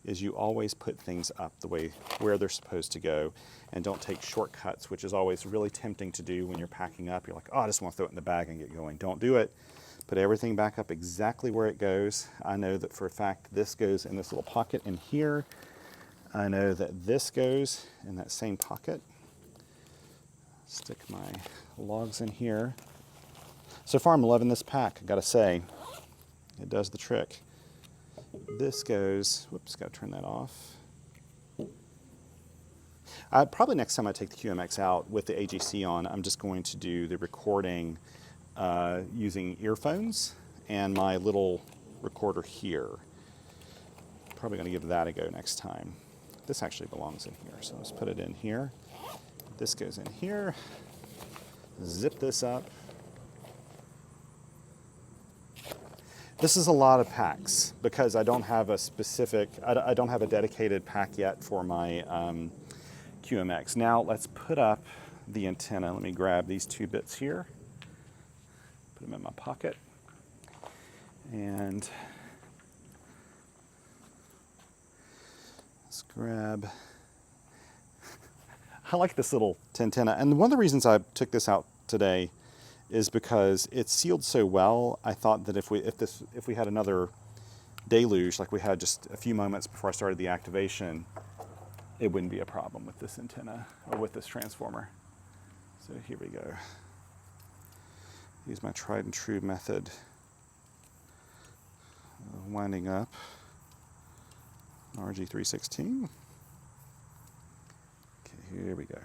is you always put things up the way where they're supposed to go, and don't take shortcuts, which is always really tempting to do when you're packing up. You're like, oh, I just want to throw it in the bag and get going. Don't do it. Put everything back up exactly where it goes. I know that for a fact this goes in this little pocket in here. I know that this goes in that same pocket. Stick my logs in here. So far I'm loving this pack, I gotta say. It does the trick. This goes, whoops, gotta turn that off. Probably next time I take the QMX out with the AGC on, I'm just going to do the recording using earphones and my little recorder here. Probably gonna give that a go next time. This actually belongs in here, so let's put it in here. This goes in here. Zip this up. This is a lot of packs because I don't have a specific, I don't have a dedicated pack yet for my QMX. Now let's put up the antenna. Let me grab these two bits here, put them in my pocket, and let's grab, I like this little antenna. And one of the reasons I took this out today is because it's sealed so well. I thought that if we had another deluge, like we had just a few moments before I started the activation, it wouldn't be a problem with this antenna or with this transformer. So here we go. Use my tried and true method of winding up RG316. Okay, here we go.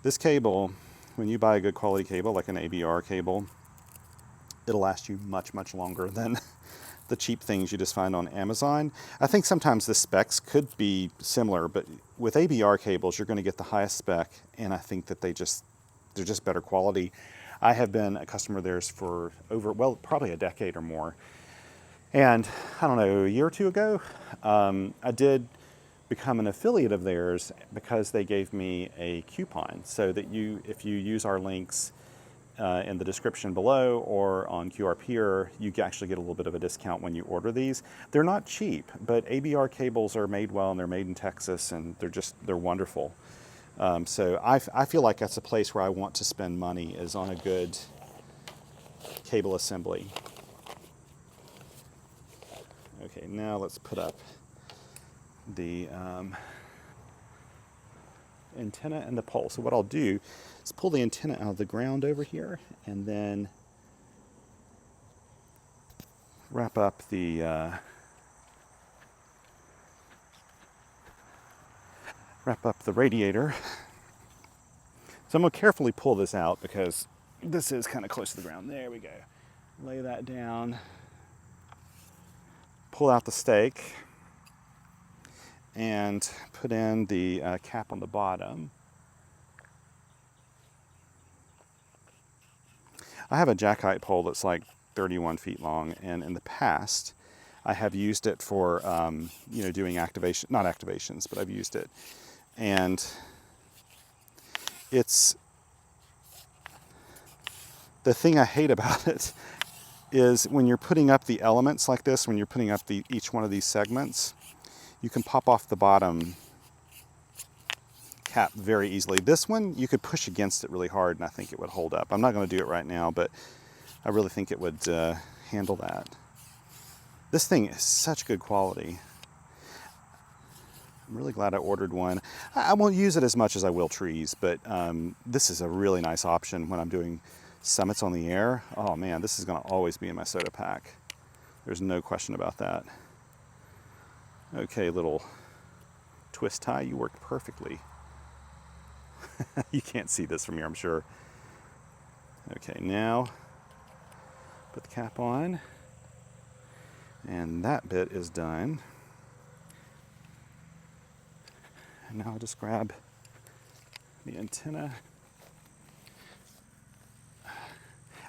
This cable, when you buy a good quality cable, like an ABR cable, it'll last you much, much longer than the cheap things you just find on Amazon. I think sometimes the specs could be similar, but with ABR cables, you're going to get the highest spec, and I think that they're just better quality. I have been a customer of theirs for probably a decade or more. And I don't know, a year or two ago, I did become an affiliate of theirs because they gave me a coupon so that if you use our links in the description below or on QRP, you actually get a little bit of a discount when you order these. They're not cheap, but ABR cables are made well, and they're made in Texas, and they're wonderful. So I feel like that's a place where I want to spend money, is on a good cable assembly. Okay, now let's put up the antenna and the pole. So what I'll do is pull the antenna out of the ground over here, and then wrap up the radiator. So I'm going to carefully pull this out because this is kind of close to the ground. There we go. Lay that down. Pull out the stake and put in the cap on the bottom. I have a jackkite pole that's like 31 feet long, and in the past I have used it for doing not activations, but I've used it, and it's the thing I hate about it is when you're putting up the elements like this, when you're putting up each one of these segments, you can pop off the bottom cap very easily. This one, you could push against it really hard and I think it would hold up. I'm not going to do it right now, but I really think it would handle that. This thing is such good quality. I'm really glad I ordered one. I won't use it as much as I will trees, but this is a really nice option when I'm doing summits on the air. Oh man, this is going to always be in my soda pack. There's no question about that. Okay, little twist tie, you worked perfectly. You can't see this from here, I'm sure. Okay, now put the cap on, and that bit is done. And now I'll just grab the antenna.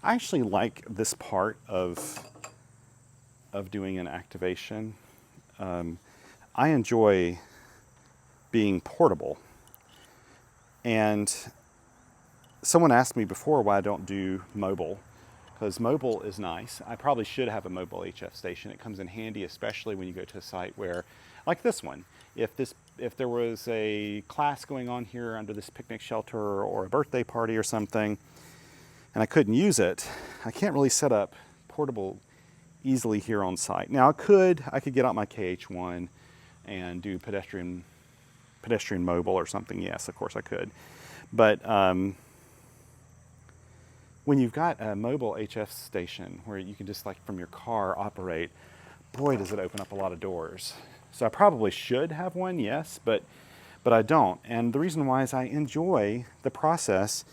I actually like this part of doing an activation. I enjoy being portable. And someone asked me before why I don't do mobile, because mobile is nice. I probably should have a mobile HF station. It comes in handy, especially when you go to a site where, like this one, if there was a class going on here under this picnic shelter or a birthday party or something, and I couldn't use it, I can't really set up portable easily here on site. Now I could get out my KH1 and do pedestrian mobile or something. Yes, of course I could. But when you've got a mobile HF station where you can just like from your car operate, boy, does it open up a lot of doors. So I probably should have one, yes, but I don't. And the reason why is I enjoy the process,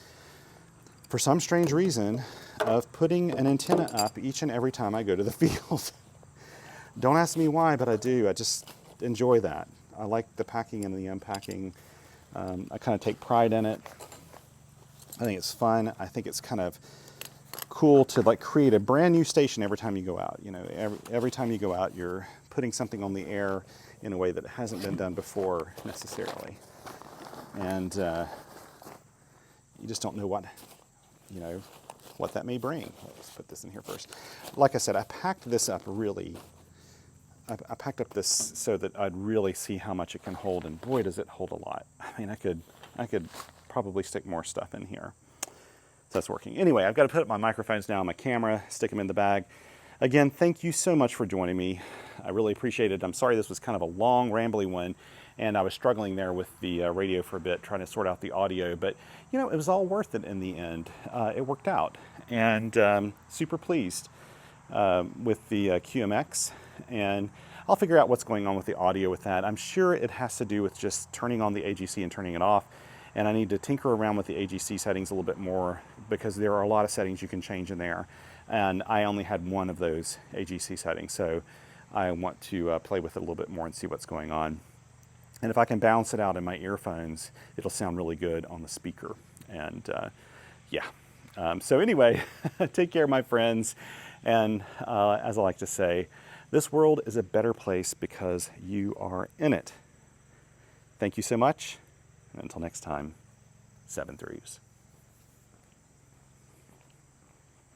for some strange reason, of putting an antenna up each and every time I go to the field. Don't ask me why, but I do. I just enjoy that. I like the packing and the unpacking. I kind of take pride in it. I think it's fun. I think it's kind of cool to like create a brand new station every time you go out. You know, every time you go out, you're putting something on the air in a way that hasn't been done before necessarily. And you just don't know what that may bring. Let's put this in here first. Like I said, I packed this up really. I packed up this so that I'd really see how much it can hold, and boy, does it hold a lot. I mean, I could probably stick more stuff in here. So that's working. Anyway, I've got to put up my microphones now, my camera, stick them in the bag. Again, thank you so much for joining me. I really appreciate it. I'm sorry this was kind of a long, rambly one, and I was struggling there with the radio for a bit, trying to sort out the audio, but you know, it was all worth it in the end. It worked out, and super pleased with the QMX, and I'll figure out what's going on with the audio with that. I'm sure it has to do with just turning on the AGC and turning it off, and I need to tinker around with the AGC settings a little bit more because there are a lot of settings you can change in there, and I only had one of those AGC settings, so I want to play with it a little bit more and see what's going on. And if I can balance it out in my earphones, it'll sound really good on the speaker. And yeah. So anyway, take care, my friends. And as I like to say, this world is a better place because you are in it. Thank you so much. And until next time, 7 threes.